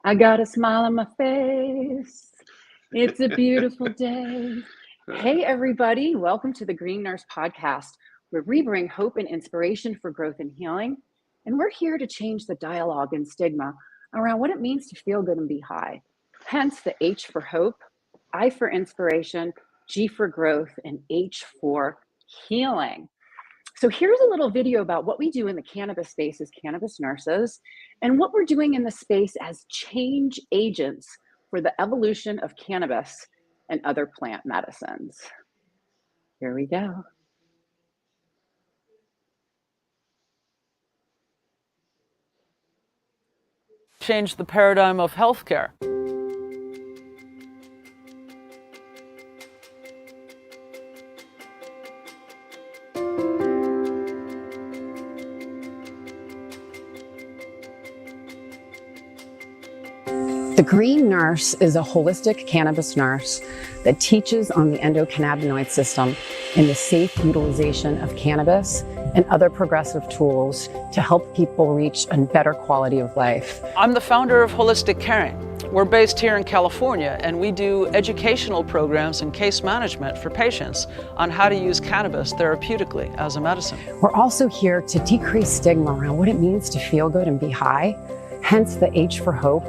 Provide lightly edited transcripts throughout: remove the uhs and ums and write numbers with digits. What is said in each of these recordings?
I got a smile on my face. It's a beautiful day. Hey, everybody. Welcome to the Green Nurse Podcast, where we bring hope and inspiration for growth and healing. And we're here to change the dialogue and stigma around what it means to feel good and be high. Hence the H for hope, I for inspiration, G for growth, and H for healing. So here's a little video about what we do in the cannabis space as cannabis nurses and what we're doing in the space as change agents for the evolution of cannabis and other plant medicines. Here we go. Change the paradigm of healthcare. The Green Nurse is a holistic cannabis nurse that teaches on the endocannabinoid system and the safe utilization of cannabis and other progressive tools to help people reach a better quality of life. I'm the founder of Holistic Caring. We're based here in California, and we do educational programs and case management for patients on how to use cannabis therapeutically as a medicine. We're also here to decrease stigma around what it means to feel good and be high, hence the H for hope,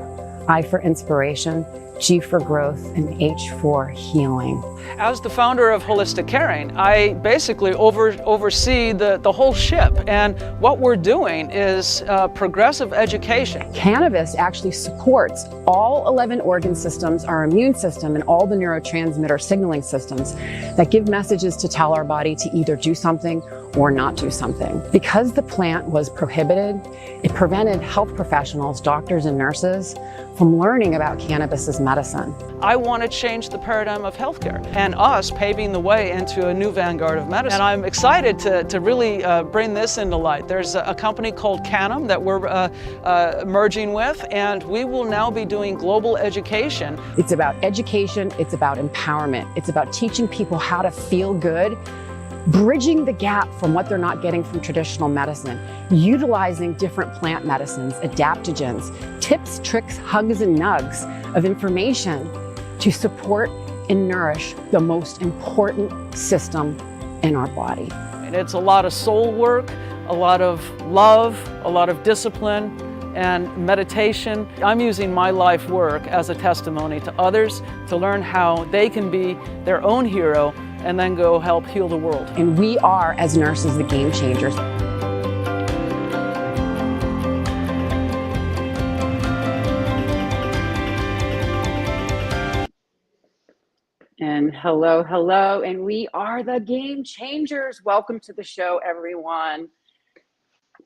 I for inspiration, G for growth, and H for healing. As the founder of Holistic Caring, I basically oversee the whole ship, and what we're doing is progressive education. Cannabis actually supports all 11 organ systems, our immune system, and all the neurotransmitter signaling systems that give messages to tell our body to either do something or not do something. Because the plant was prohibited, it prevented health professionals, doctors and nurses from learning about cannabis as medicine. I want to change the paradigm of healthcare and us paving the way into a new vanguard of medicine. And I'm excited to really bring this into light. There's a company called Cannabis that we're merging with, and we will now be doing global education. It's about education, it's about empowerment, it's about teaching people how to feel good, bridging the gap from what they're not getting from traditional medicine, utilizing different plant medicines, adaptogens, tips, tricks, hugs, and nugs of information to support and nourish the most important system in our body. And it's a lot of soul work, a lot of love, a lot of discipline, and meditation. I'm using my life work as a testimony to others to learn how they can be their own hero and then go help heal the world. And we are, as nurses, the game changers. And hello, and we are the game changers. Welcome to the show, everyone.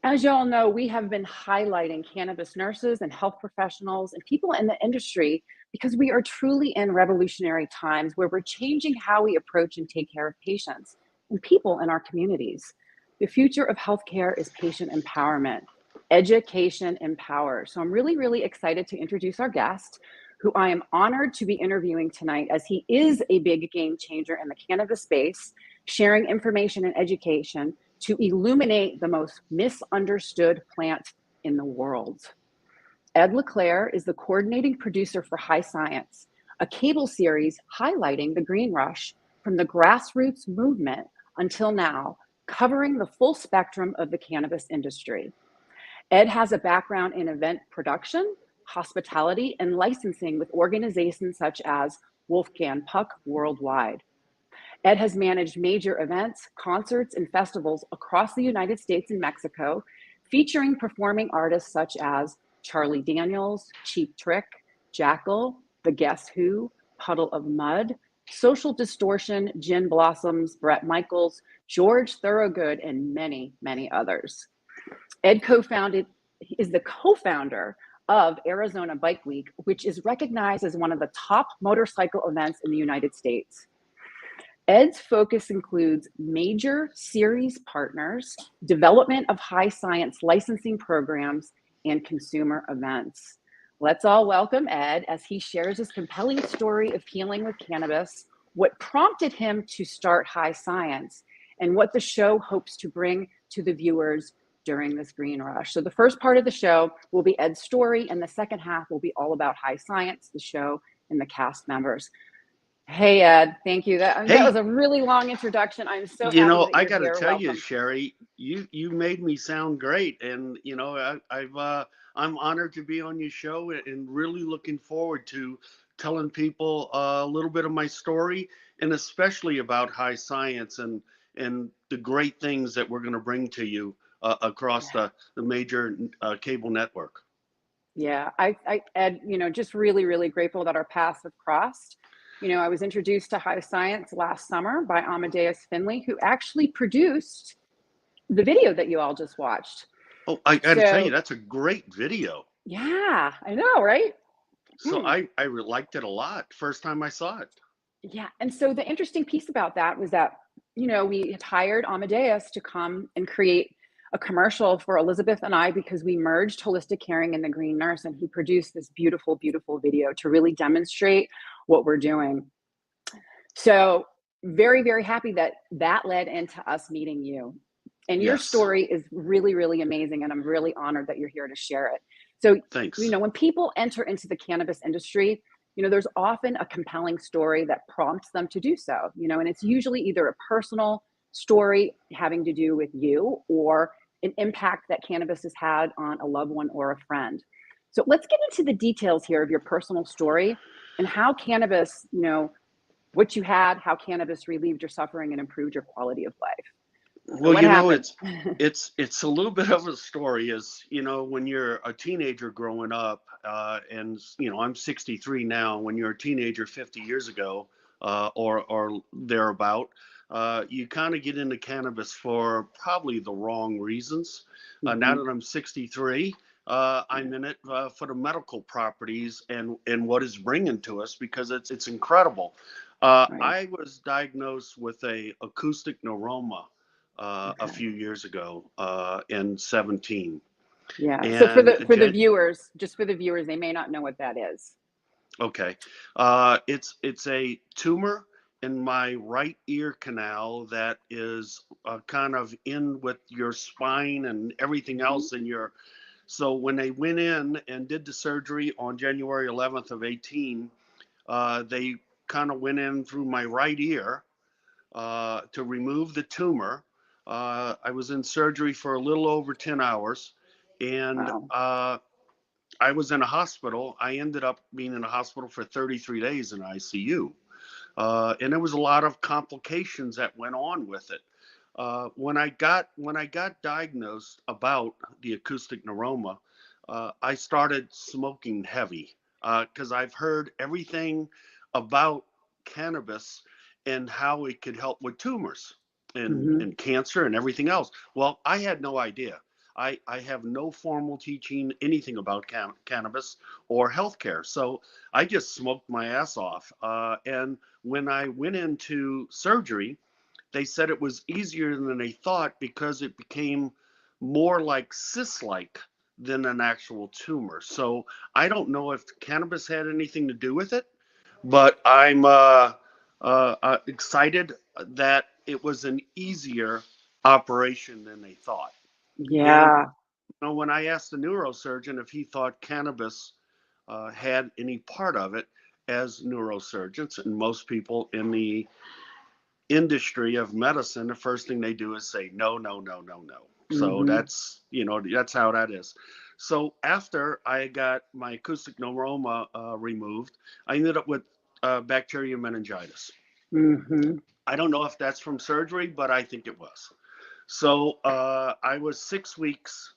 As you all know, we have been highlighting cannabis nurses and health professionals and people in the industry because we are truly in revolutionary times where we're changing how we approach and take care of patients and people in our communities. The future of healthcare is patient empowerment. Education empowers. So I'm really excited to introduce our guest, who I am honored to be interviewing tonight, as he is a big game changer in the cannabis space, sharing information and education to illuminate the most misunderstood plant in the world. Ed Leclere is the coordinating producer for High Science, a cable series highlighting the green rush from the grassroots movement until now, covering the full spectrum of the cannabis industry. Ed has a background in event production, hospitality, and licensing with organizations such as Wolfgang Puck worldwide. Ed has managed major events, concerts, and festivals across the United States and Mexico, featuring performing artists such as Charlie Daniels, Cheap Trick, Jackyl, The Guess Who, Puddle of Mudd, Social Distortion, Gin Blossoms, Bret Michaels, George Thorogood, and many others. Ed is the co-founder of Arizona Bike Week, which is recognized as one of the top motorcycle events in the United States. Ed's focus includes major series partners, development of high science licensing programs, and consumer events. Let's all welcome Ed as he shares his compelling story of healing with cannabis, what prompted him to start High Science, and what the show hopes to bring to the viewers during this green rush. So the first part of the show will be Ed's story, and the second half will be all about High Science, the show, and the cast members. Hey, Ed, thank you. That was Hey, a really long introduction. I'm so happy that I you're got to here. tell you, Welcome. Sherry, you made me sound great, and I'm honored to be on your show, and really looking forward to telling people a little bit of my story, and especially about High Science and the great things that we're going to bring to you across the major cable network. Yeah, Ed, just really, really grateful that our paths have crossed. I was introduced to High Science last summer by Amadeus Finley, who actually produced the video that you all just watched. Oh, I got to tell you, So, that's a great video. yeah, I know, right? So I liked it a lot. First time I saw it. Yeah. And so the interesting piece about that was that, we had hired Amadeus to come and create a commercial for Elizabeth and I because we merged holistic caring and the green nurse. And he produced this beautiful, beautiful video to really demonstrate what we're doing. So very, very happy that that led into us meeting you. And your Yes. story is really, really amazing. And I'm really honored that you're here to share it. So, Thanks. when people enter into the cannabis industry, there's often a compelling story that prompts them to do so, and it's usually either a personal story having to do with you or an impact that cannabis has had on a loved one or a friend. So let's get into the details here of your personal story and how cannabis, what you had, how cannabis relieved your suffering and improved your quality of life. So Well, what happened? it's a little bit of a story. As when you're a teenager growing up, and I'm 63 now. When you're a teenager 50 years ago, or thereabout, you kind of get into cannabis for probably the wrong reasons. Now that I'm 63, I'm in it for the medical properties and what it's bringing to us, because it's incredible. Right. I was diagnosed with a acoustic neuroma a few years ago, in 17. Yeah. So for And the viewers, just for the viewers, they may not know what that is. okay, it's a tumor in my right ear canal that is kind of in with your spine and everything else in your. So when they went in and did the surgery on January 11th of 18, they kind of went in through my right ear to remove the tumor. I was in surgery for a little over 10 hours, and Wow. I was in a hospital. I ended up being in a hospital for 33 days in ICU. And there was a lot of complications that went on with it. When I got diagnosed about the acoustic neuroma, I started smoking heavy because I've heard everything about cannabis and how it could help with tumors and cancer and everything else. Well, I had no idea. I have no formal teaching anything about cannabis or healthcare. So I just smoked my ass off. And when I went into surgery, they said it was easier than they thought because it became more like cyst-like than an actual tumor. So I don't know if cannabis had anything to do with it, but I'm excited that it was an easier operation than they thought. And Yeah. when I asked the neurosurgeon if he thought cannabis had any part of it, as neurosurgeons and most people in the industry of medicine, the first thing they do is say no, no, no, no, no. So that's that's how that is. So after I got my acoustic neuroma removed, I ended up with bacterial meningitis. I don't know if that's from surgery, but I think it was. So I was 6 weeks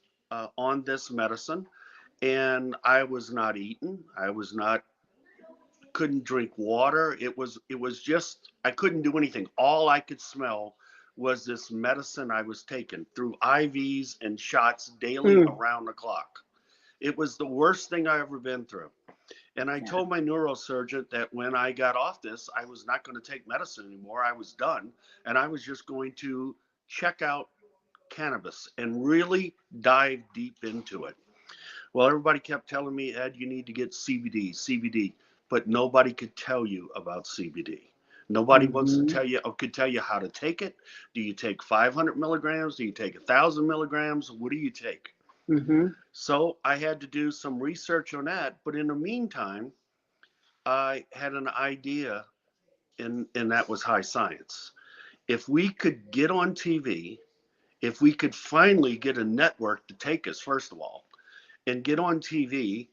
on this medicine, and I was not eating. I was not couldn't drink water. It was just I couldn't do anything. All I could smell was this medicine I was taking through IVs and shots daily around the clock. It was the worst thing I ever been through. And I Yeah. told my neurosurgeon that when I got off this, I was not going to take medicine anymore. I was done. And I was just going to check out cannabis and really dive deep into it. Well, everybody kept telling me, Ed, you need to get CBD, CBD, but nobody could tell you about CBD. Nobody wants to tell you or could tell you how to take it. Do you take 500 milligrams? Do you take 1,000 milligrams? What do you take? So I had to do some research on that. But in the meantime, I had an idea, and that was high science. If we could get on TV, if we could finally get a network to take us, first of all, and get on TV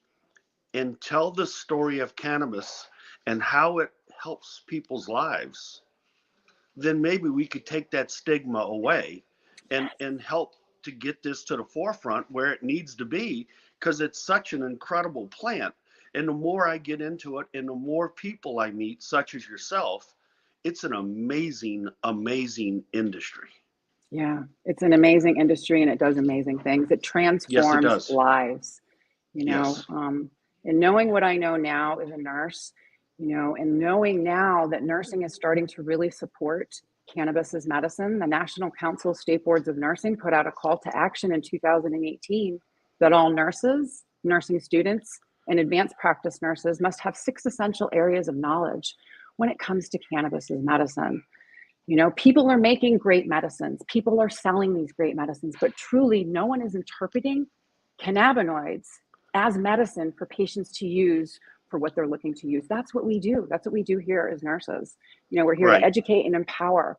and tell the story of cannabis and how it helps people's lives, then maybe we could take that stigma away and help to get this to the forefront where it needs to be, because it's such an incredible plant. And the more I get into it and the more people I meet, such as yourself, it's an amazing, amazing industry. Yeah, it's an amazing industry, and it does amazing things. It transforms lives, Yes. and knowing what I know now as a nurse, and knowing now that nursing is starting to really support cannabis as medicine. The National Council of State Boards of Nursing put out a call to action in 2018 that all nurses, nursing students, and advanced practice nurses must have 6 essential areas of knowledge when it comes to cannabis as medicine. People are making great medicines. People are selling these great medicines, but truly no one is interpreting cannabinoids as medicine for patients to use for what they're looking to use. That's what we do. That's what we do here as nurses. We're here to educate and empower,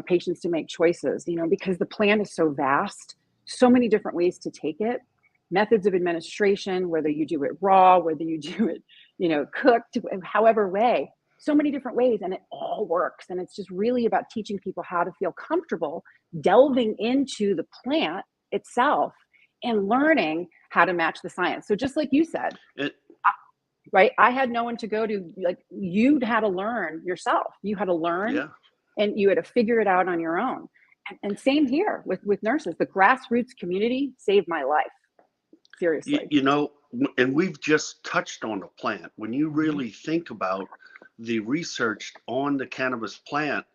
patients to make choices, because the plant is so vast, so many different ways to take it, methods of administration, whether you do it raw, whether you do it, cooked, however way. So many different ways, and it all works. And it's just really about teaching people how to feel comfortable delving into the plant itself and learning how to match the science. So just like you said, right? I had no one to go to. Like, you had to learn yourself. You had to learn, and you had to figure it out on your own. And same here with nurses. The grassroots community saved my life. Seriously. And we've just touched on the plant. When you really think about the research on the cannabis plant,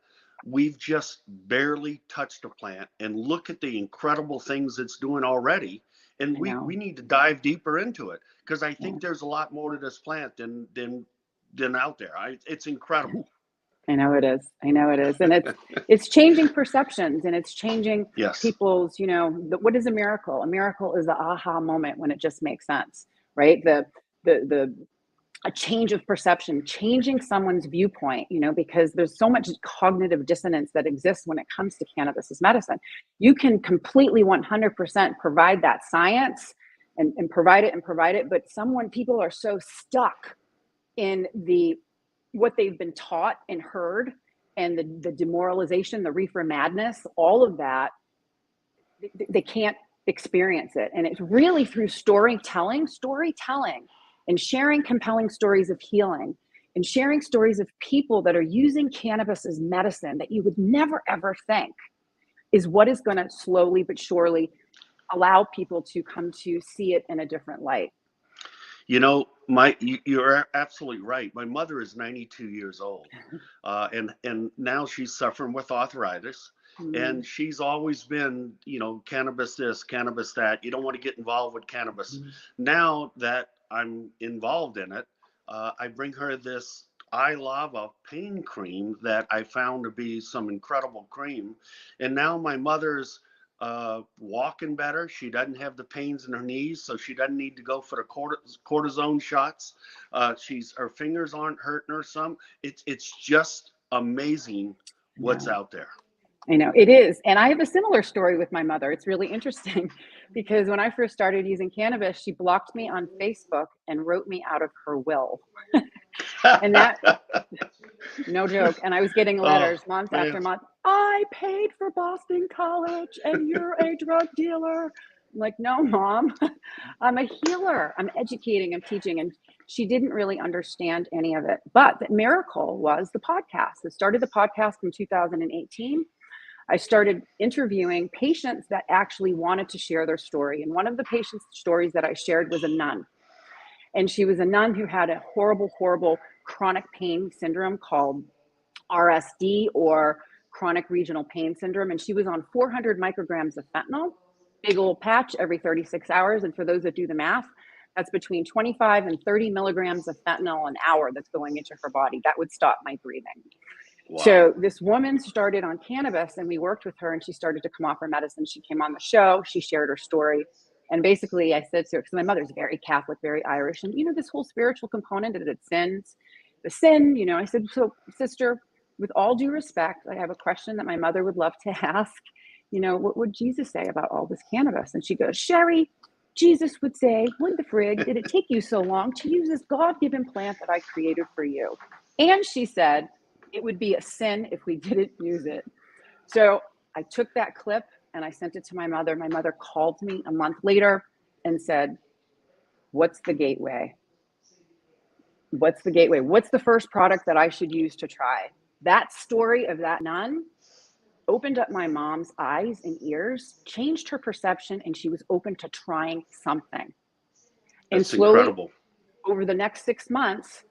we've just barely touched the plant, and look at the incredible things it's doing already. And we need to dive deeper into it, because I think there's a lot more to this plant than out there. It's incredible. I know it is. And it's changing perceptions, and it's changing people's, what is a miracle? A miracle is the aha moment when it just makes sense, right? A change of perception, changing someone's viewpoint, because there's so much cognitive dissonance that exists when it comes to cannabis as medicine. You can completely 100% provide that science and provide it, but people are so stuck in what they've been taught and heard, and the demoralization, the reefer madness, all of that, they can't experience it. And it's really through storytelling, and sharing compelling stories of healing, and sharing stories of people that are using cannabis as medicine that you would never, ever think, is what is going to slowly but surely allow people to come to see it in a different light. You're absolutely right. My mother is 92 years old, and now she's suffering with arthritis. And she's always been, cannabis this, cannabis that. You don't want to get involved with cannabis. Now that I'm involved in it, I bring her this eye lava pain cream that I found to be some incredible cream. And now my mother's walking better. She doesn't have the pains in her knees, so she doesn't need to go for the cortisone shots. Her fingers aren't hurting her some. It's just amazing what's out there. I know it is. And I have a similar story with my mother. It's really interesting because when I first started using cannabis, she blocked me on Facebook and wrote me out of her will. And that, no joke. And I was getting letters month after month. I paid for Boston College and you're a drug dealer. I'm like, no, Mom, I'm a healer. I'm educating, I'm teaching. And she didn't really understand any of it. But the miracle was the podcast. I started the podcast in 2018. I started interviewing patients that actually wanted to share their story. And one of the patients' stories that I shared was a nun. And she was a nun who had a horrible, horrible chronic pain syndrome called RSD, or chronic regional pain syndrome. And she was on 400 micrograms of fentanyl, big old patch every 36 hours. And for those that do the math, that's between 25 and 30 milligrams of fentanyl an hour that's going into her body. That would stop my breathing. Wow. So this woman started on cannabis, and we worked with her, and she started to come off her medicine. She came on the show. She shared her story. And basically I said to her, because my mother's very Catholic, very Irish, and this whole spiritual component that it sins, the sin, I said, so sister, with all due respect, I have a question that my mother would love to ask. What would Jesus say about all this cannabis? And she goes, Sherry, Jesus would say, what the frig did it take you so long to use this God-given plant that I created for you? And she said, it would be a sin if we didn't use it. So I took that clip and I sent it to my mother. My mother called me a month later and said, what's the gateway? What's the gateway? What's the first product that I should use to try? That story of that nun opened up my mom's eyes and ears, changed her perception, and she was open to trying something. And That's slowly, incredible. over the next 6 months,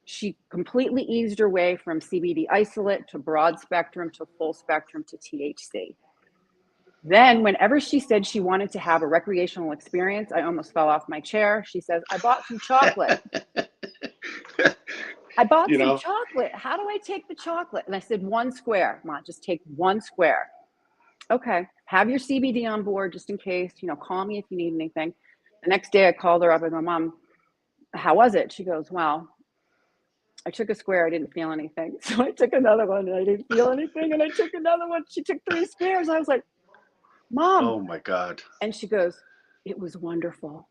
she completely eased her way from CBD isolate to broad spectrum to full spectrum to THC. Then whenever she said she wanted to have a recreational experience, I almost fell off my chair. She says, I bought some chocolate. I bought some chocolate. How do I take the chocolate? And I said, 1 square. Ma, just take 1 square. Okay. Have your CBD on board just in case, call me if you need anything. The next day I called her up. I go, Mom, how was it? She goes, well, I took a square. I didn't feel anything. So I took another one and I didn't feel anything. And I took another one. She took 3 squares. I was like, Mom. Oh my God. And she goes, it was wonderful.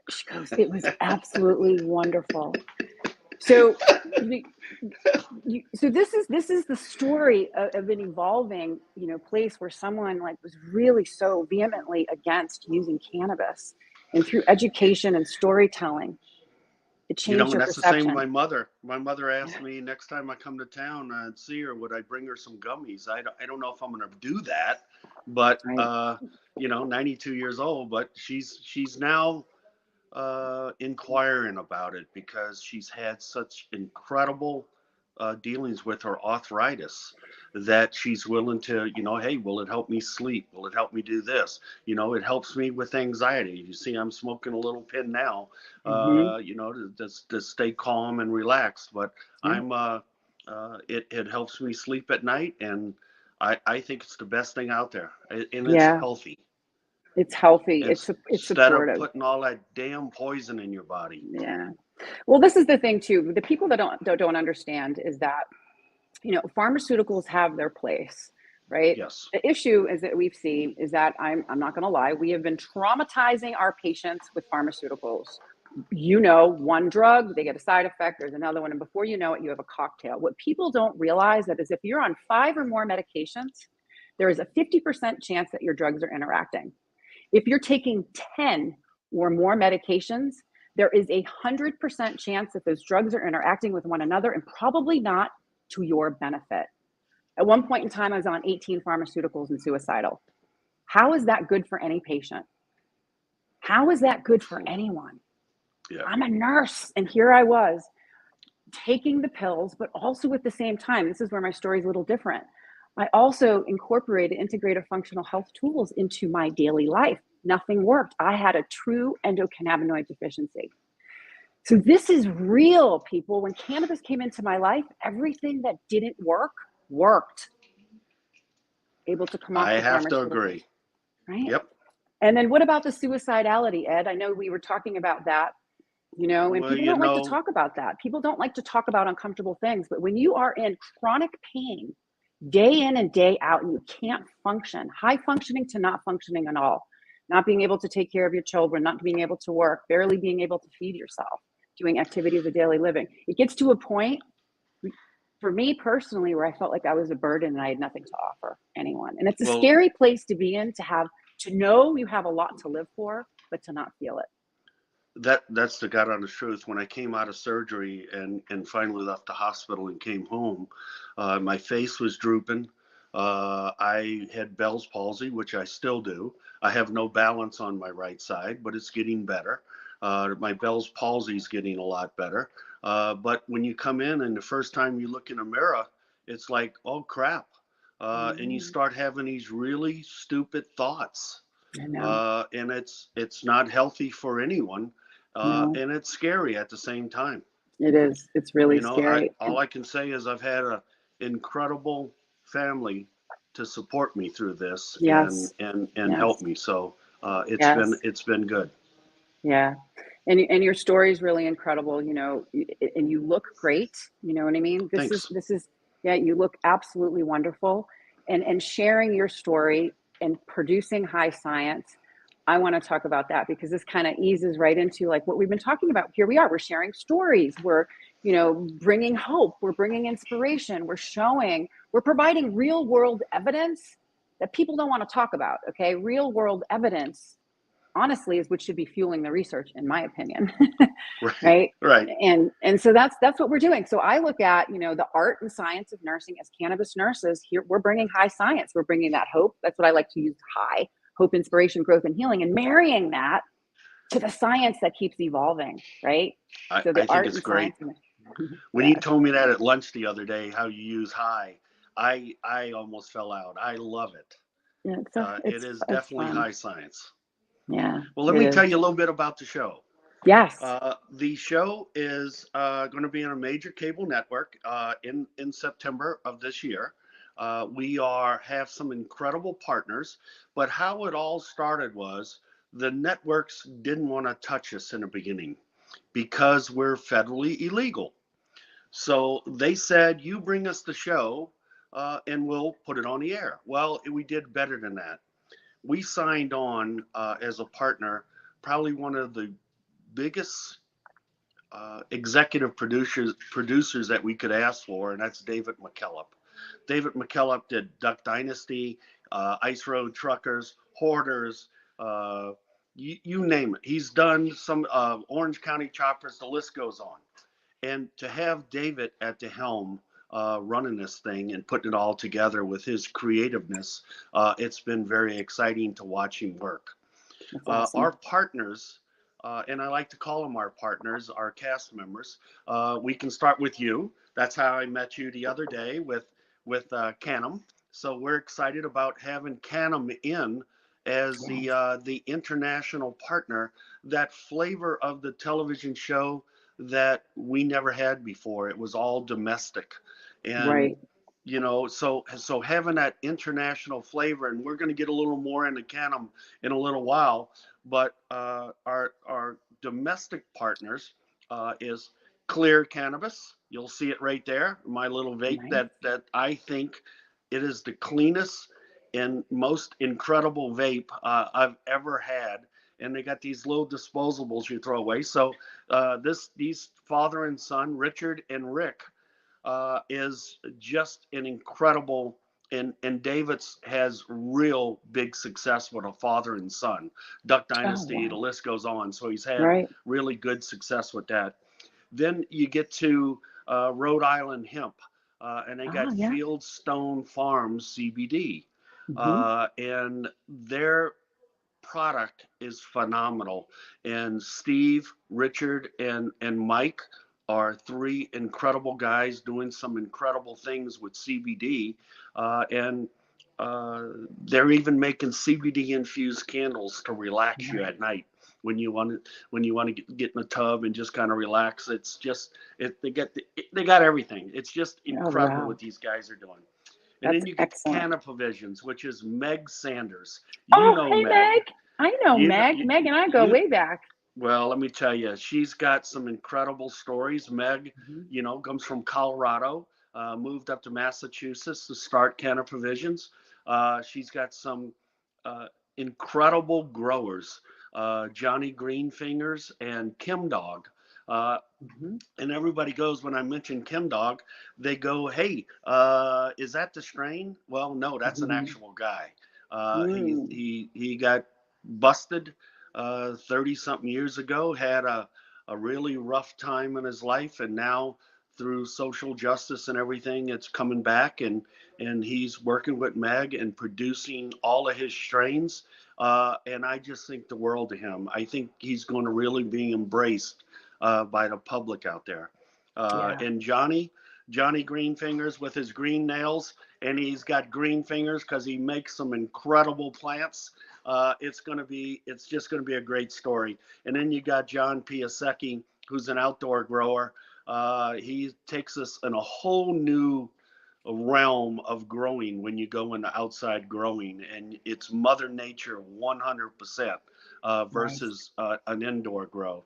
She goes, it was absolutely wonderful. So, so this is the story of an evolving, place where someone was really so vehemently against using cannabis, and through education and storytelling, it changed And her that's perception. the same with my mother. My mother asked me next time I come to town and see her, would I bring her some gummies? I don't know if I'm going to do that, but Right. 92 years old, but she's now inquiring about it because she's had such incredible dealings with her arthritis that she's willing to, hey, will it help me sleep? Will it help me do this? It helps me with anxiety. You see, I'm smoking a little pin now, to stay calm and relaxed. But it helps me sleep at night, and I think it's the best thing out there, and it's healthy. It's healthy. It's Instead supportive. of putting all that damn poison in your body. Yeah. Well, this is the thing too. The people that don't understand is that, pharmaceuticals have their place, right? Yes. The issue is that we've seen is that I'm not going to lie. We have been traumatizing our patients with pharmaceuticals. One drug, they get a side effect, there's another one. And before you know it, you have a cocktail. What people don't realize that is if you're on 5 or more medications, there is a 50% chance that your drugs are interacting. If you're taking 10 or more medications, there is a 100% chance that those drugs are interacting with one another, and probably not to your benefit. At one point in time, I was on 18 pharmaceuticals and suicidal. How is that good for any patient? How is that good for anyone? Yeah. I'm a nurse, and here I was taking the pills, but also at the same time, this is where my story is a little different. I also incorporated integrative functional health tools into my daily life. Nothing worked. I had a true endocannabinoid deficiency. So this is real, people. When cannabis came into my life, everything that didn't work, worked. Able to come off I the have to pharmaceuticals, agree. right? Yep. And then what about the suicidality, Ed? I know we were talking about that, and people don't like to talk about that. People don't like to talk about uncomfortable things, but when you are in chronic pain, day in and day out, and you can't function, high functioning to not functioning at all, not being able to take care of your children, not being able to work, barely being able to feed yourself, doing activities of daily living. It gets to a point, for me personally, where I felt like I was a burden and I had nothing to offer anyone. And it's a scary place to be in, to know you have a lot to live for, but to not feel it. That's the God honest truth. When I came out of surgery and finally left the hospital and came home, my face was drooping. I had Bell's palsy, which I still do. I have no balance on my right side, but it's getting better. My Bell's palsy is getting a lot better. But when you come in and the first time you look in a mirror, it's like, oh crap. And you start having these really stupid thoughts. And it's not healthy for anyone. And it's scary at the same time. It is. It's really scary. All I can say is I've had incredible family to support me through this Yes. and help Yes. me. So Yes. it's been good. Yeah. And your story is really incredible, you know, and you look great, you know what I mean? Thanks. This is yeah, you look absolutely wonderful. And sharing your story and producing high science, I want to talk about that because this kind of eases right into like what we've been talking about. Here we are, we're sharing stories, we're, you know, bringing hope, we're bringing inspiration, we're showing, we're providing real world evidence that people don't want to talk about, okay? Real world evidence honestly is what should be fueling the research in my opinion. Right. Right. Right. And so that's what we're doing. So I look at, you know, the art and science of nursing as cannabis nurses. Here we're bringing high science, we're bringing that hope. That's what I like to use, high hope, inspiration, growth, and healing, and marrying that to the science that keeps evolving, right? So the I think art it's and great. science and When you yes. told me that at lunch the other day, how you use high, I almost fell out. I love it. Yeah, It is it's definitely fun. high science. Yeah, Well, let it me is. tell you a little bit about the show. Yes. The show is going to be on a major cable network in September of this year. Have some incredible partners, but how it all started was the networks didn't want to touch us in the beginning because we're federally illegal. So they said, "You bring us the show, and we'll put it on the air." Well, we did better than that. We signed on as a partner, probably one of the biggest executive producers that we could ask for, and that's David McKillop. David McKillop did Duck Dynasty, Ice Road Truckers, Hoarders, uh, you name it. He's done some Orange County Choppers. The list goes on. And to have David at the helm running this thing and putting it all together with his creativeness, it's been very exciting to watch him work. That's awesome. Our partners, and I like to call them our partners, our cast members. We can start with you. That's how I met you the other day with Canam. So we're excited about having Canam in as Yes. the international partner. That flavor of the television show that we never had before. It was all domestic, and Right. so having that international flavor, and we're going to get a little more into Canam in a little while, but our domestic partners is Clear Cannabis. You'll see it right there, my little vape Nice. that I think it is the cleanest and most incredible vape I've ever had. And they got these little disposables you throw away. So these father and son, Richard and Rick, is just an incredible. And David's has real big success with a father and son. Duck Oh Dynasty, the wow. list goes on. So he's had Right. really good success with that. Then you get to Rhode Island Hemp, and they Oh got yeah. Fieldstone Farms CBD, Hmm. and their product is phenomenal. And Steve, Richard, and Mike are three incredible guys doing some incredible things with CBD, and uh, they're even making CBD infused candles to relax you Nice. at night when you want to get in the tub and just kind of relax. It's just they got everything. It's just Oh incredible wow. what these guys are doing. And That's then you get the excellent. Canna Provisions, which is Meg Sanders. You Oh, know hey Meg. Meg. I know You know Meg. Meg and I go you way back. well, let me tell you, she's got some incredible stories. Meg, Hmm. comes from Colorado, moved up to Massachusetts to start Canna Provisions. She's got some uh, incredible growers, Johnny Greenfingers and Kim Dog. Uh, Hmm. and everybody goes, when I mention Kim Dog, they go, "Hey, is that the strain?" Well, no, that's an Hmm. actual guy. Mm. He got busted 30 something years ago, had a really rough time in his life, and now through social justice and everything, it's coming back, and he's working with Meg and producing all of his strains. And I just think the world of him. I think he's going to really be embraced by the public out there. Yeah. And Johnny Greenfingers with his green nails, and he's got green fingers because he makes some incredible plants. It's just gonna be a great story. And then you got John Piasecki, who's an outdoor grower. He takes us in a whole new realm of growing when you go into outside growing, and it's Mother Nature 100% Nice. versus an indoor grow.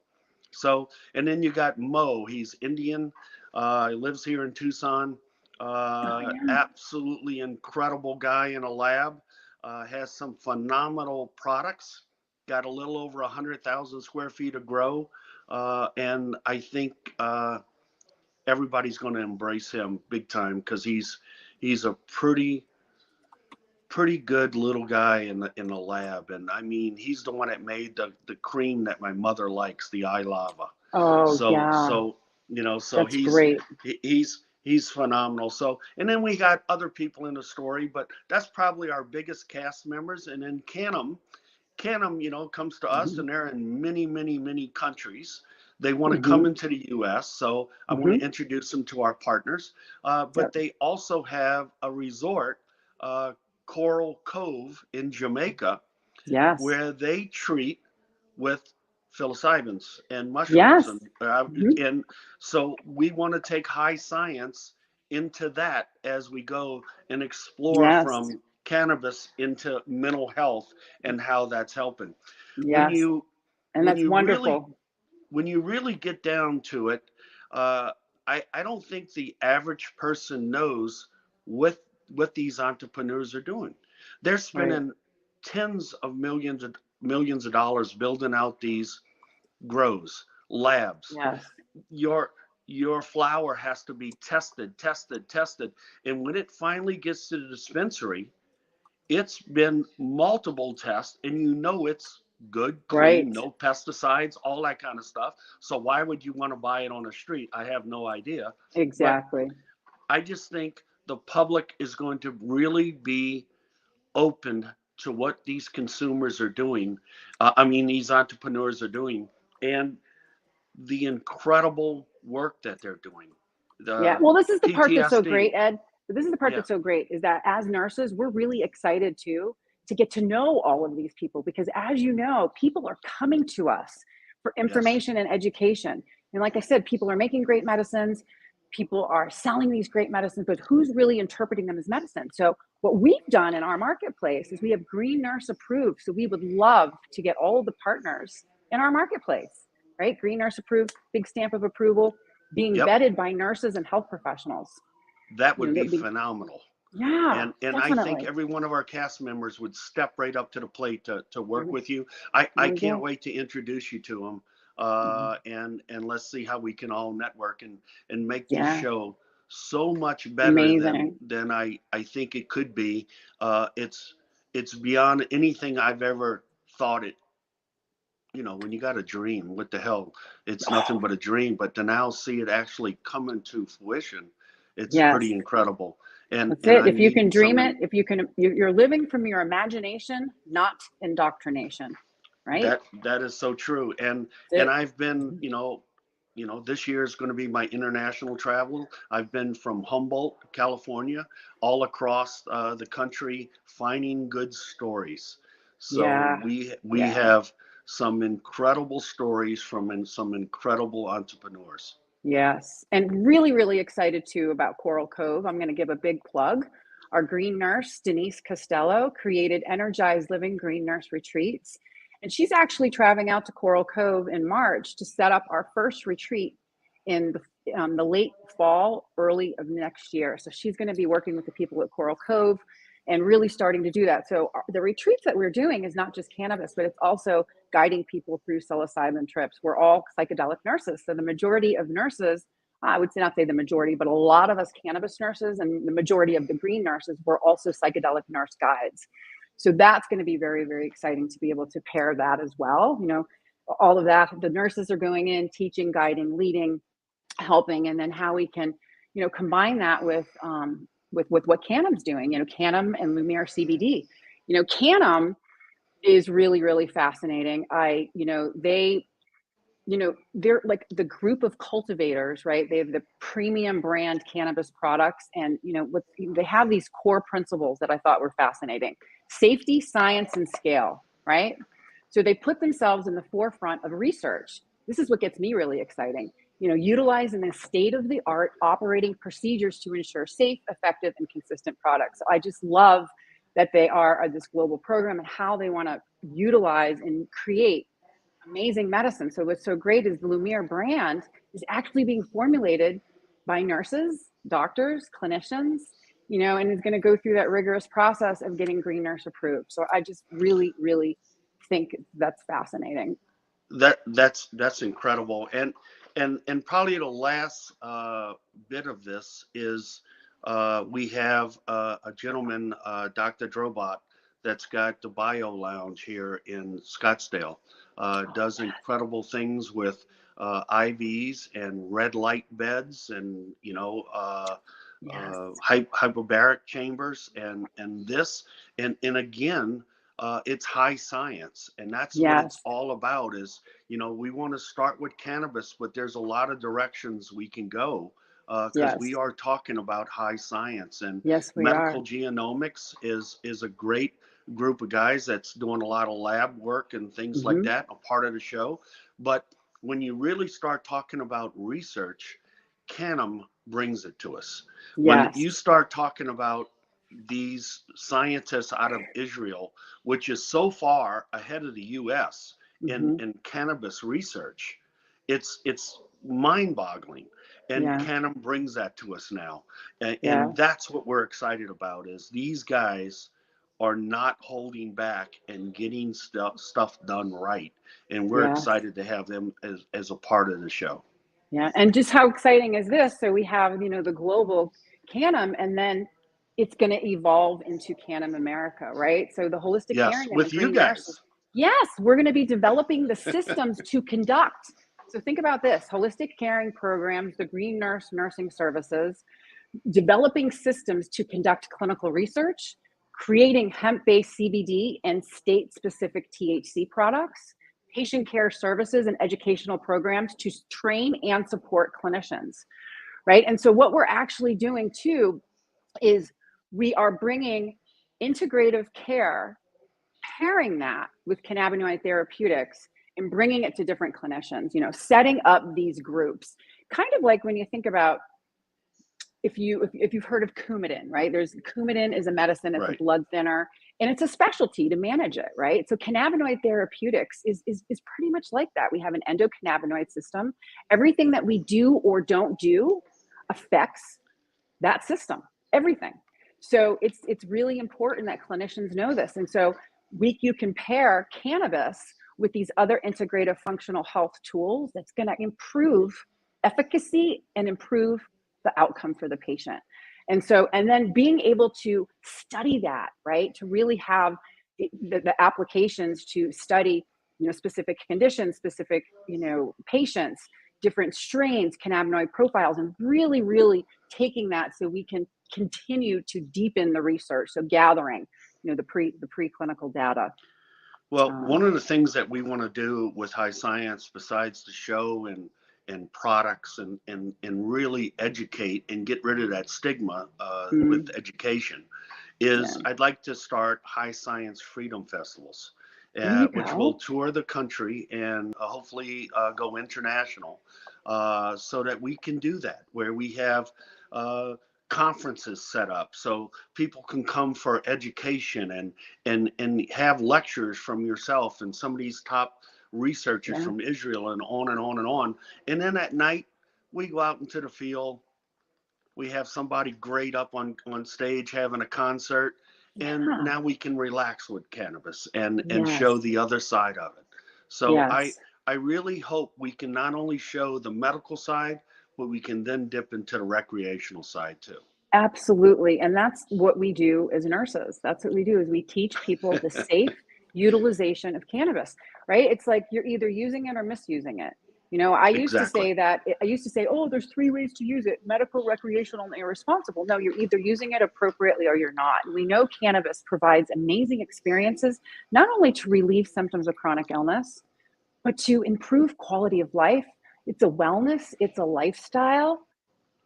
So, and then you got Mo. He's Indian. He lives here in Tucson. Oh, yeah. Absolutely incredible guy in a lab. Has some phenomenal products. Got a little over 100,000 square feet of grow, and I think everybody's going to embrace him big time because he's a pretty good little guy in the lab. And I mean, he's the one that made the cream that my mother likes, the eye lava. Oh, So yeah. so so That's great. he's phenomenal. So, and then we got other people in the story, but that's probably our biggest cast members. And then Canem, comes to us, Hmm. and they're in many, many, many countries. They want to come Hmm. into the U.S., so I want Hmm. to introduce them to our partners. But Yep. they also have a resort, uh, Coral Cove in Jamaica, Yes. where they treat with psilocybins and mushrooms, Yes. and Hmm. and so we want to take high science into that as we go and explore Yes. from cannabis into mental health and how that's helping. When Yes. you And when that's you really wonderful. when you really get down to it, uh, I don't think the average person knows what these entrepreneurs are doing. They're Right. spending tens of millions of dollars building out these grows, labs. Yes. Your your flower has to be tested, and when it finally gets to the dispensary, it's been multiple tests, and it's good, clean, Right. no pesticides, all that kind of stuff. So why would you want to buy it on the street? I have no idea. But Exactly. I just think the public is going to really be open to what these consumers are doing. I mean, these entrepreneurs are doing, and the incredible work that they're doing. Yeah. The Well, this is the part that's so PTSD. great, Ed. This is the part Yeah. that's so great is that as nurses, we're really excited too to get to know all of these people because, as you know, people are coming to us for Yes. information and education. And like I said, people are making great medicines. People are selling these great medicines, but who's really interpreting them as medicine? So, what we've done in our marketplace is we have Green Nurse approved. So, we would love to get all of the partners in our marketplace, right? Green Nurse approved, big stamp of approval being Yep. vetted by nurses and health professionals. That You would know, be that'd be, phenomenal. yeah, And I think definitely. every one of our cast members would step right up to the plate to There work we, with you. there I we can't go. wait to introduce you to them. Mhm. And let's see how we can all network and make this Yeah, show so much better amazing. than I think it could be. It's beyond anything I've ever thought it. When you got a dream, what the hell? It's nothing but a dream. But to now see it actually come into fruition, it's Yes, pretty incredible. that's And it. I If you meet can some dream it, if you can, you're living from your imagination, not indoctrination, right? that is so true. And That's it. I've been, Mhm. this year is going to be my international travel. I've been from Humboldt, California, all across the country, finding good stories. So Yeah, we yeah. have some incredible stories from some incredible entrepreneurs. Yes, and really, really excited too about Coral Cove. I'm going to give a big plug. Our green nurse, Denise Costello, created Energized Living Green Nurse Retreats. And she's actually traveling out to Coral Cove in March to set up our first retreat in the late fall, early of next year. So she's going to be working with the people at Coral Cove and really starting to do that. So the retreats that we're doing is not just cannabis, but it's also guiding people through psilocybin trips. We're all psychedelic nurses. So the majority of nurses, I would say not say the majority, but a lot of us cannabis nurses and the majority of the green nurses were also psychedelic nurse guides. So that's going to be very, very exciting to be able to pair that as well. All of that, the nurses are going in, teaching, guiding, leading, helping, and then how we can, combine that with what Canum's doing, Canum and Lumiere CBD. Canum is really, really fascinating. They're like the group of cultivators, right? They have the premium brand cannabis products, and what they have these core principles that I thought were fascinating: safety, science, and scale, right? So they put themselves in the forefront of research. This is what gets me really exciting. utilizing the state-of-the-art operating procedures to ensure safe, effective, and consistent products. So I just love that they are this global program and how they want to utilize and create amazing medicine. So what's so great is the Leclere brand is actually being formulated by nurses, doctors, clinicians, and is going to go through that rigorous process of getting Green Nurse approved. So I just really, really think that's fascinating. That's incredible. And probably the last bit of this is we have a gentleman, Dr. Drobot, that's got the Bio Lounge here in Scottsdale. Does incredible things with IVs and red light beds and hyperbaric chambers and this and again it's high science, and that's what it's all about. Is we want to start with cannabis, but there's a lot of directions we can go because we are talking about high science, and medical genomics is a great group of guys that's doing a lot of lab work and things like that, a part of the show. But when you really start talking about research, Canam brings it to us. When you start talking about these scientists out of Israel, which is so far ahead of the US in cannabis research, it's mind-boggling. And Canam brings that to us now. And that's what we're excited about, is these guys are not holding back and getting stuff done right. And we're excited to have them as a part of the show. Yeah, and just how exciting is this? So we have, the global Canam, and then it's going to evolve into Canam America, right? So the holistic caring and with you guys. Nurses, we're going to be developing the systems to conduct. So think about this: holistic caring programs, the Green Nurse nursing services, developing systems to conduct clinical research, creating hemp-based CBD and state-specific THC products, patient care services and educational programs to train and support clinicians, right? And so what we're actually doing too is we are bringing integrative care, pairing that with cannabinoid therapeutics and bringing it to different clinicians, setting up these groups, kind of like when you think about, if you've heard of Coumadin, right? Coumadin is a medicine, it's a blood thinner, and it's a specialty to manage it, right? So cannabinoid therapeutics is pretty much like that. We have an endocannabinoid system. Everything that we do or don't do affects that system, everything. So it's really important that clinicians know this. And so you can pair cannabis with these other integrative functional health tools that's going to improve efficacy and improve the outcome for the patient. And then being able to study that, right? To really have the applications to study, specific conditions, specific, patients, different strains, cannabinoid profiles, and really, really taking that so we can continue to deepen the research. So gathering, the preclinical data. Well, one of the things that we want to do with High Science, besides the show and products and really educate and get rid of that stigma with education, is I'd like to start High Science Freedom Festivals, which will tour the country and hopefully go international, so that we can do that, where we have conferences set up so people can come for education and have lectures from yourself and some of these top researchers from Israel and on and on and on. And then at night we go out into the field, we have somebody great up on stage having a concert, and now we can relax with cannabis and show the other side of it. So I really hope we can not only show the medical side, but we can then dip into the recreational side too. Absolutely. And that's what we do as nurses. That's what we do, is we teach people the safe utilization of cannabis, right? It's like you're either using it or misusing it. I used to say, oh, there's 3 ways to use it: medical, recreational, and irresponsible. No, you're either using it appropriately or you're not. And we know cannabis provides amazing experiences, not only to relieve symptoms of chronic illness, but to improve quality of life. It's a wellness, it's a lifestyle,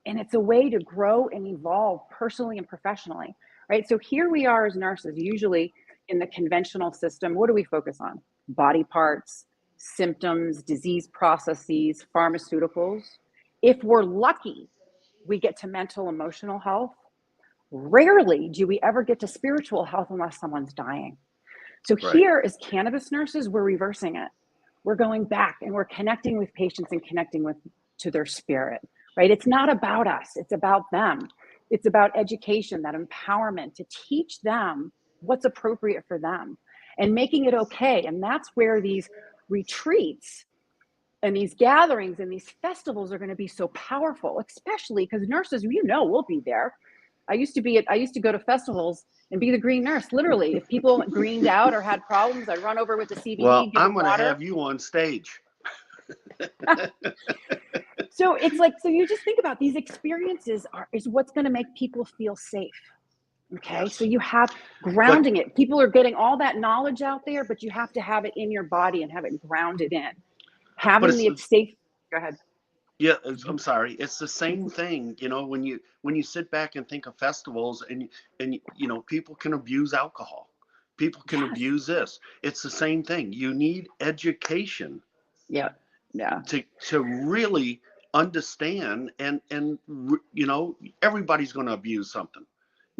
and it's a way to grow and evolve personally and professionally, right? So here we are as nurses, usually in the conventional system. What do we focus on? Body parts, symptoms, disease processes, pharmaceuticals. If we're lucky, we get to mental, emotional health. Rarely do we ever get to spiritual health unless someone's dying. So here as cannabis nurses, we're reversing it. We're going back and we're connecting with patients and connecting to their spirit, right? It's not about us, it's about them. It's about education, that empowerment to teach them what's appropriate for them and making it okay. And that's where these retreats and these gatherings and these festivals are going to be so powerful, especially because nurses, we'll be there. I used to go to festivals and be the green nurse. Literally, if people greened out or had problems, I'd run over with the CBD. Well, I'm going to have you on stage. So it's like, so you just think about these experiences is what's going to make people feel safe. Okay. Yes. So you have grounding it. People are getting all that knowledge out there, but you have to have it in your body and have it grounded in. Having the safe. Go ahead. Yeah, I'm sorry. It's the same thing, when you sit back and think of festivals and people can abuse alcohol. People can abuse this. It's the same thing. You need education. Yeah. To really understand and everybody's going to abuse something.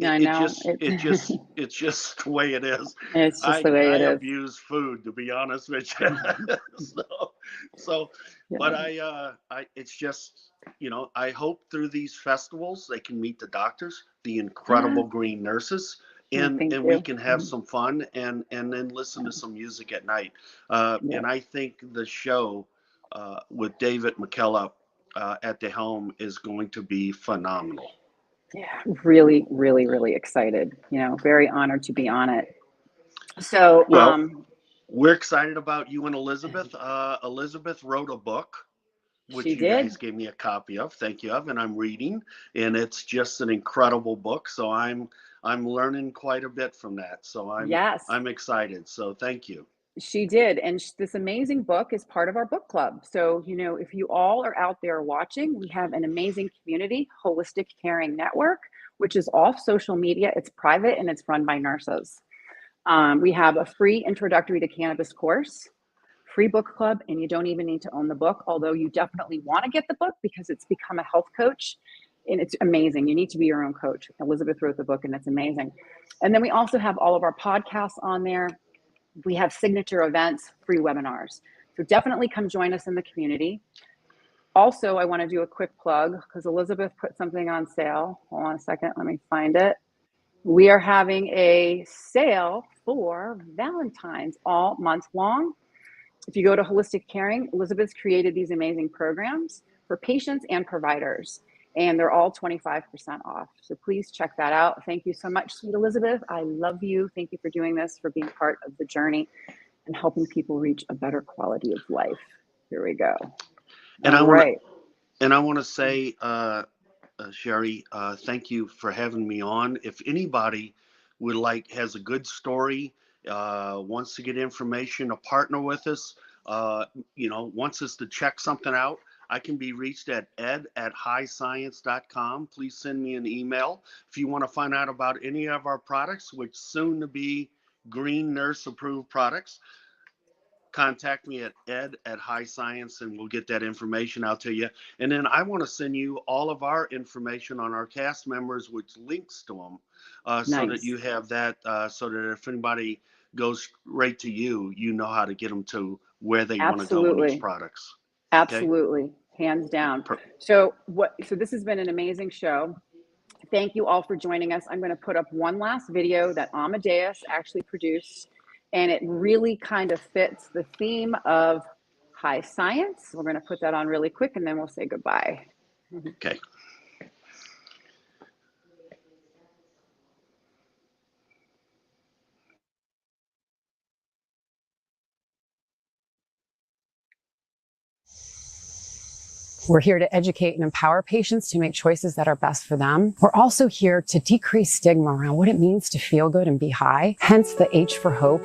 Yeah, I know. It's just the way it is. It's just the way it is. I abuse food, to be honest with you. But it's just, I hope through these festivals they can meet the doctors, the incredible green nurses, and we can have some fun and then listen to some music at night. And I think the show with David McKellar at the helm is going to be phenomenal. Yeah, really, really, really excited. Very honored to be on it. So, we're excited about you and Elizabeth. Elizabeth wrote a book, which you guys gave me a copy of. Thank you, and I'm reading, and it's just an incredible book. So I'm learning quite a bit from that. So I'm excited. So thank you. She did. And this amazing book is part of our book club. So, if you all are out there watching, we have an amazing community, Holistic Caring Network, which is off social media. It's private and it's run by nurses. We have a free introductory to cannabis course, free book club, and you don't even need to own the book, although you definitely want to get the book because it's become a health coach. And it's amazing. You need to be your own coach. Elizabeth wrote the book and it's amazing. And then we also have all of our podcasts on there. We have signature events, free webinars. So definitely come join us in the community. Also, I want to do a quick plug because Elizabeth put something on sale. Hold on a second. Let me find it. We are having a sale for Valentine's all month long. If you go to Holistic Caring, Elizabeth's created these amazing programs for patients and providers, and they're all 25% off. So please check that out. Thank you so much, sweet Elizabeth. I love you. Thank you for doing this, for being part of the journey and helping people reach a better quality of life. Here we go. And I want to say, Sherry, thank you for having me on. If anybody has a good story, wants to get information, to partner with us, wants us to check something out, I can be reached at ed@highscience.com. Please send me an email. If you want to find out about any of our products, which soon to be green nurse approved products, contact me at ed@highscience and we'll get that information out to you. And then I want to send you all of our information on our cast members, which links to them, so that you have that, so that if anybody goes right to you, you know how to get them to where they want to go with these products. Absolutely. Okay? Hands down. So this has been an amazing show. Thank you all for joining us. I'm going to put up one last video that Amadeus actually produced, and it really kind of fits the theme of high science. We're going to put that on really quick and then we'll say goodbye. Okay. We're here to educate and empower patients to make choices that are best for them. We're also here to decrease stigma around what it means to feel good and be high. Hence the H for hope,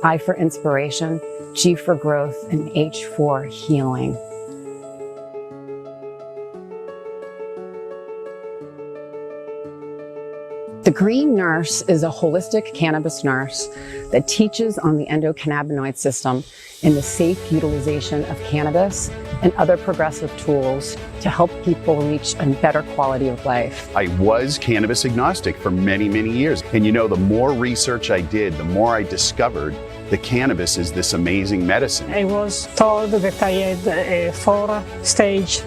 I for inspiration, G for growth, and H for healing. The Green Nurse is a holistic cannabis nurse that teaches on the endocannabinoid system and the safe utilization of cannabis and other progressive tools to help people reach a better quality of life. I was cannabis agnostic for many, many years. And you know, the more research I did, the more I discovered that cannabis is this amazing medicine. I was told that I had a 4-stage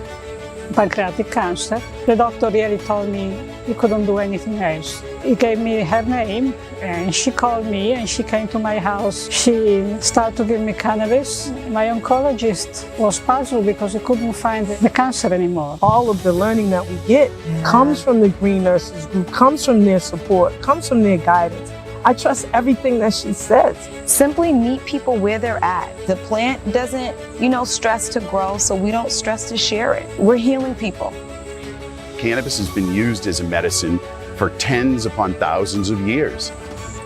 pancreatic cancer. The doctor really told me he couldn't do anything else. He gave me her name and she called me and she came to my house. She started to give me cannabis. My oncologist was puzzled because he couldn't find the cancer anymore. All of the learning that we get comes from the Green Nurses Group, comes from their support, comes from their guidance. I trust everything that she says. Simply meet people where they're at. The plant doesn't, stress to grow, so we don't stress to share it. We're healing people. Cannabis has been used as a medicine for tens upon thousands of years.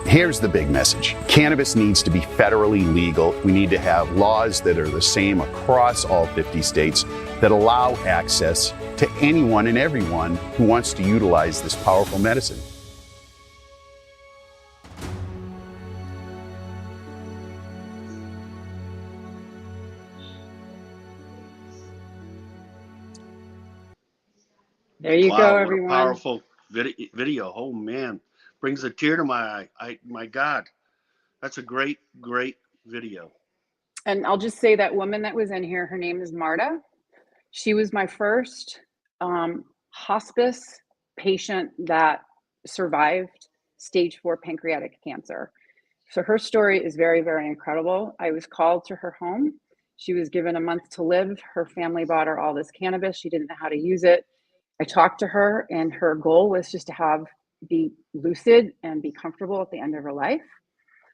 Here's the big message. Cannabis needs to be federally legal. We need to have laws that are the same across all 50 states that allow access to anyone and everyone who wants to utilize this powerful medicine. There you Wow, go, what a everyone. powerful video. Oh man, brings a tear to my eye. My God, that's a great video. And I'll just say that woman that was in here, her name is Marta. She was my first hospice patient that survived stage 4 pancreatic cancer. So her story is very, very incredible. I was called to her home. She was given a month to live. Her family bought her all this cannabis. She didn't know how to use it. I talked to her, and her goal was just to be lucid and be comfortable at the end of her life.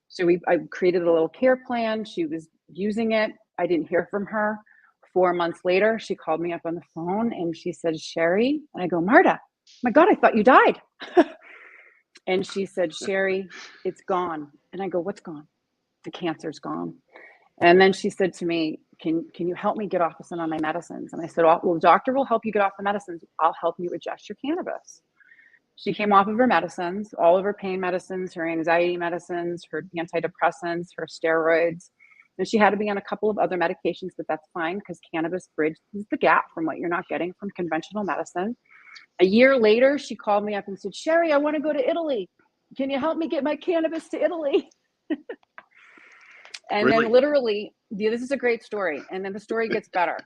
So I created a little care plan. She was using it. I didn't hear from her. 4 months later, she called me up on the phone and she said, Sherry, and I go, Marta, my God, I thought you died. And she said, Sherry, it's gone. And I go, what's gone? The cancer's gone. And then she said to me, can you help me get off of some of my medicines? And I said, well, the doctor will help you get off the medicines. I'll help you adjust your cannabis. She came off of her medicines, all of her pain medicines, her anxiety medicines, her antidepressants, her steroids. And she had to be on a couple of other medications, but that's fine because cannabis bridges the gap from what you're not getting from conventional medicine. A year later, she called me up and said, Sherry, I want to go to Italy. Can you help me get my cannabis to Italy? And Really? then literally, this is a great story. And then the story gets better.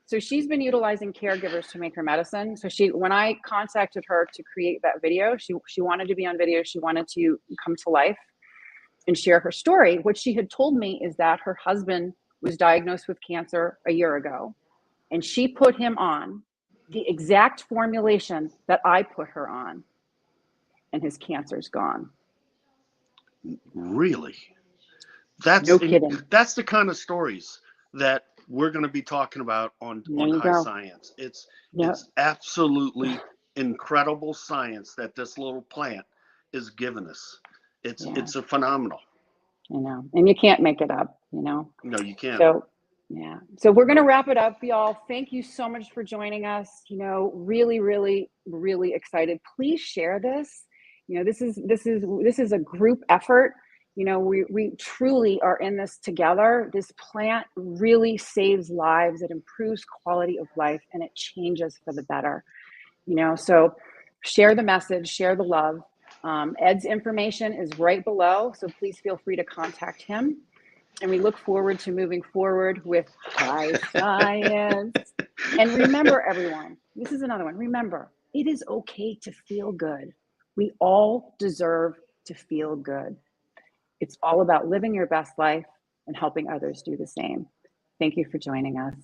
So she's been utilizing caregivers to make her medicine. So when I contacted her to create that video, she wanted to be on video. She wanted to come to life and share her story. What she had told me is that her husband was diagnosed with cancer a year ago, and she put him on the exact formulation that I put her on, and his cancer's gone. Really? That's No kidding. That's the kind of stories that we're going to be talking about on High Science. It's absolutely incredible science that this little plant is giving us. It's a phenomenal. I know, and you can't make it up, No, you can't. So yeah, so we're going to wrap it up, y'all. Thank you so much for joining us. Really, really, really excited. Please share this. This is a group effort. We truly are in this together. This plant really saves lives. It improves quality of life, and it changes for the better. So share the message, share the love. Ed's information is right below, so please feel free to contact him. And we look forward to moving forward with High Science. And remember, everyone, this is another one. Remember, it is okay to feel good. We all deserve to feel good. It's all about living your best life and helping others do the same. Thank you for joining us.